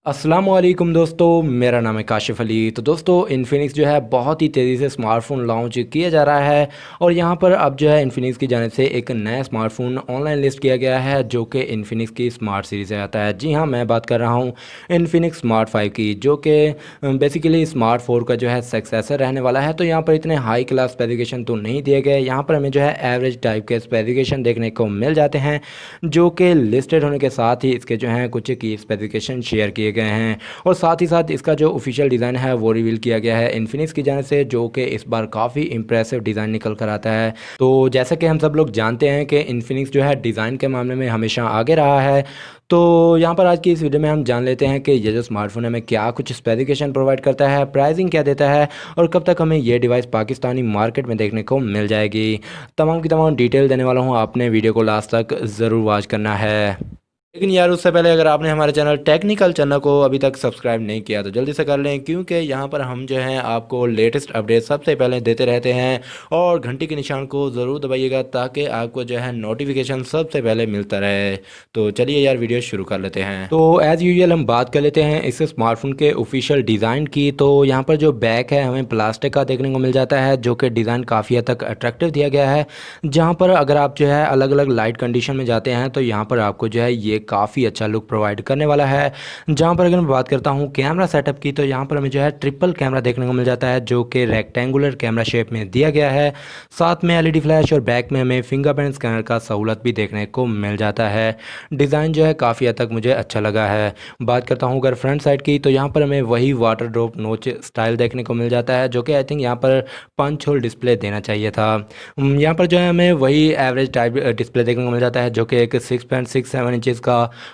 अस्सलामुअलैकुम दोस्तों, मेरा नाम है काशिफ़ अली। तो दोस्तों, इन्फिनिक्स जो है बहुत ही तेज़ी से स्मार्टफ़ोन लॉन्च किया जा रहा है और यहाँ पर अब जो है इन्फिनिक्स की जानिब से एक नया स्मार्टफ़ोन ऑनलाइन लिस्ट किया गया है जो कि इन्फिनिक्स की स्मार्ट सीरीज़ से आता है। जी हाँ, मैं बात कर रहा हूँ इन्फिनिक्स स्मार्ट 5 की, जो कि बेसिकली स्मार्ट 4 का जो है सक्सेसर रहने वाला है। तो यहाँ पर इतने हाई क्लास स्पेसिफिकेशन तो नहीं दिए गए, यहाँ पर हमें जो है एवरेज टाइप के स्पेसिफिकेशन देखने को मिल जाते हैं, जो कि लिस्टेड होने के साथ ही इसके जो हैं कुछ की स्पेसिफिकेशन शेयर किए गए हैं। और साथ ही साथ इसका जो ऑफिशियल डिज़ाइन है वो रिवील किया गया है इन्फिनिक्स की जानिब से, जो कि इस बार काफ़ी इंप्रेसिव डिज़ाइन निकल कर आता है। तो जैसा कि हम सब लोग जानते हैं कि इन्फिनिक्स जो है डिज़ाइन के मामले में हमेशा आगे रहा है। तो यहाँ पर आज की इस वीडियो में हम जान लेते हैं कि ये जो स्मार्टफोन है हमें क्या कुछ स्पेसिफिकेशन प्रोवाइड करता है, प्राइसिंग क्या देता है और कब तक हमें ये डिवाइस पाकिस्तानी मार्केट में देखने को मिल जाएगी। तमाम की तमाम डिटेल देने वाला हूँ, आपने वीडियो को लास्ट तक ज़रूर वॉच करना है। लेकिन यार, उससे पहले अगर आपने हमारे चैनल को अभी तक सब्सक्राइब नहीं किया तो जल्दी से कर लें, क्योंकि यहाँ पर हम जो हैं आपको लेटेस्ट अपडेट सबसे पहले देते रहते हैं। और घंटी के निशान को ज़रूर दबाइएगा ताकि आपको जो है नोटिफिकेशन सबसे पहले मिलता रहे। तो चलिए यार, वीडियो शुरू कर लेते हैं। तो एज़ यूजुअल हम बात कर लेते हैं इस स्मार्टफोन के ऑफिशियल डिज़ाइन की। तो यहाँ पर जो बैक है हमें प्लास्टिक का देखने को मिल जाता है, जो कि डिज़ाइन काफ़ी हद तक अट्रैक्टिव दिया गया है। जहाँ पर अगर आप जो है अलग अलग लाइट कंडीशन में जाते हैं तो यहाँ पर आपको जो है ये काफ़ी अच्छा लुक प्रोवाइड करने वाला है। जहाँ पर अगर मैं बात करता हूँ कैमरा सेटअप की, तो यहाँ पर हमें जो है ट्रिपल कैमरा देखने को मिल जाता है, जो कि रेक्टेंगुलर कैमरा शेप में दिया गया है। साथ में एलईडी फ्लैश और बैक में हमें फिंगरप्रिंट स्कैनर का सहूलत भी देखने को मिल जाता है। डिज़ाइन जो है काफ़ी हद तक मुझे अच्छा लगा है। बात करता हूँ अगर फ्रंट साइड की, तो यहाँ पर हमें वही वाटर ड्रॉप नोच स्टाइल देखने को मिल जाता है, जो कि आई थिंक यहाँ पर पंच होल डिस्प्ले देना चाहिए था। यहाँ पर जो है हमें वही एवरेज टाइप डिस्प्ले देखने को मिल जाता है, जो कि एक 6.67 इंचज़ का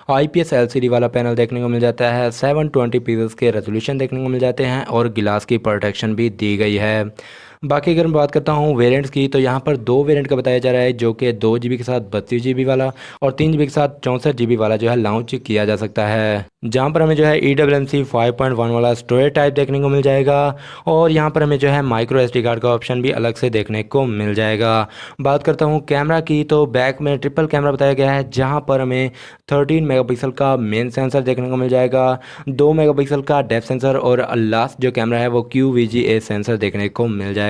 आईपीएस एलसीडी वाला पैनल देखने को मिल जाता है। 720 पिक्सेल्स के रेजोल्यूशन देखने को मिल जाते हैं और गिलास की प्रोटेक्शन भी दी गई है। बाकी अगर मैं बात करता हूँ वेरिएंट्स की, तो यहाँ पर दो वेरिएंट का बताया जा रहा है, जो कि 2 GB के साथ 32 GB वाला और 3 GB के साथ 64 GB वाला जो है लॉन्च किया जा सकता है। जहाँ पर हमें जो है eMMC 5.1 वाला स्टोरेज टाइप देखने को मिल जाएगा और यहाँ पर हमें जो है माइक्रो SD कार्ड का ऑप्शन भी अलग से देखने को मिल जाएगा। बात करता हूँ कैमरा की, तो बैक में ट्रिपल कैमरा बताया गया है, जहाँ पर हमें 13 मेगापिक्सल का मेन सेंसर देखने को मिल जाएगा, 2 मेगापिक्सल का डेप्थ सेंसर और लास्ट जो कैमरा है वो QVGA सेंसर देखने को मिल जाएगा।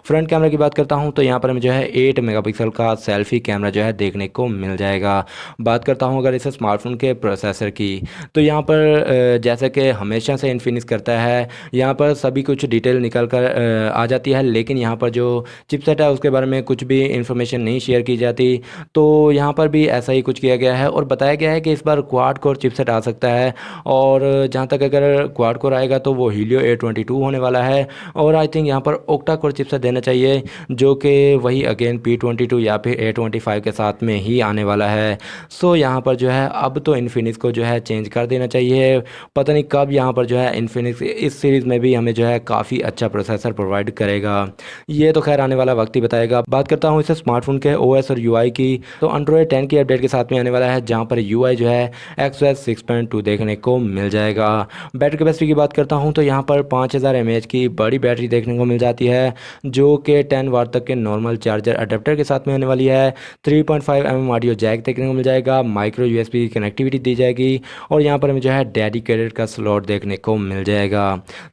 फ्रंट कैमरा की बात करता हूं तो यहां पर हमें जो है 8 मेगापिक्सल का सेल्फी कैमरा जो है देखने को मिल जाएगा। बात करता हूं अगर इस स्मार्टफोन के प्रोसेसर की, तो यहां पर जैसा कि हमेशा से इन्फिनिक्स करता है, यहां पर सभी कुछ डिटेल निकल कर आ जाती है, लेकिन यहां पर जो चिपसेट है उसके बारे में कुछ भी इंफॉर्मेशन नहीं शेयर की जाती। तो यहाँ पर भी ऐसा ही कुछ किया गया है और बताया गया है कि इस बार क्वाड कोर चिपसेट आ सकता है। और जहाँ तक अगर क्वाड कोर आएगा तो वो हीलियो A22 होने वाला है और आई थिंक यहाँ पर ओक्टा कोर चिपसेट देना चाहिए, जो कि वही अगेन P22 या फिर A25 के साथ में ही आने वाला है। सो यहाँ पर जो है अब तो इन्फिनिक्स को जो है चेंज कर देना चाहिए। पता नहीं कब यहाँ पर जो है इन्फिनिक्स इस सीरीज़ में भी हमें जो है काफ़ी अच्छा प्रोसेसर प्रोवाइड करेगा, ये तो खैर आने वाला वक्त ही बताएगा। बात करता हूँ इस स्मार्टफोन के OS और UI की, तो एंड्रॉयड 10 की अपडेट के साथ में आने वाला है, जहाँ पर UI जो है XOS 6.2 देखने को मिल जाएगा। बैटरी कैपेसिटी की बात करता हूँ तो यहाँ पर 5000 mAh की बड़ी बैटरी देखने को मिल जाती है, जो कि 10 वाट तक के नॉर्मल चार्जर अडेप्टर के साथ में आने वाली है। 3.5 mm ऑडियो जैक देखने को मिल जाएगा, माइक्रो USB कनेक्टिविटी दी जाएगी और यहाँ पर हमें जो है डेडिकेटेड का स्लॉट देखने को मिल जाएगा।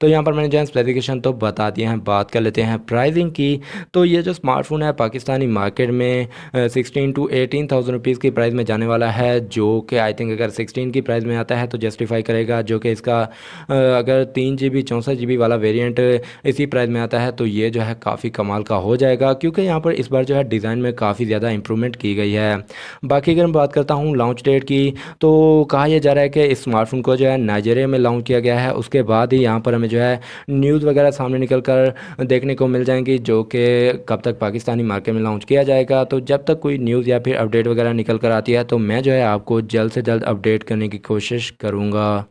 तो यहाँ पर मैंने जो है स्पेसिफिकेशन तो बता दिए हैं। बात कर लेते हैं प्राइसिंग की, तो ये जो स्मार्टफोन है पाकिस्तानी मार्केट में 16 to 18,000 रुपीज़ की प्राइस में जाने वाला है, जो कि आई थिंक अगर 16 की प्राइस में आता है तो जस्टिफाई करेगा। जो कि इसका अगर 3 GB 64 GB वाला वेरिएंट इसी प्राइस में आता है तो ये जो है काफ़ी कमाल का हो जाएगा, क्योंकि यहाँ पर इस बार जो है डिज़ाइन में काफ़ी ज़्यादा इंप्रूवमेंट की गई है। बाकी अगर मैं बात करता हूँ लॉन्च डेट की, तो कहा यह जा रहा है कि इस स्मार्टफोन को जो है नाइजीरिया में लॉन्च किया गया है, उसके बाद ही यहाँ पर हमें जो है न्यूज़ वगैरह सामने निकल कर देखने को मिल जाएंगी, जो कि कब तक पाकिस्तानी मार्केट में लॉन्च किया जाएगा। तो जब तक कोई न्यूज़ या फिर अपडेट वगैरह निकल कर आती है तो मैं जो है आपको जल्द से जल्द अपडेट करने की कोशिश करूँगा।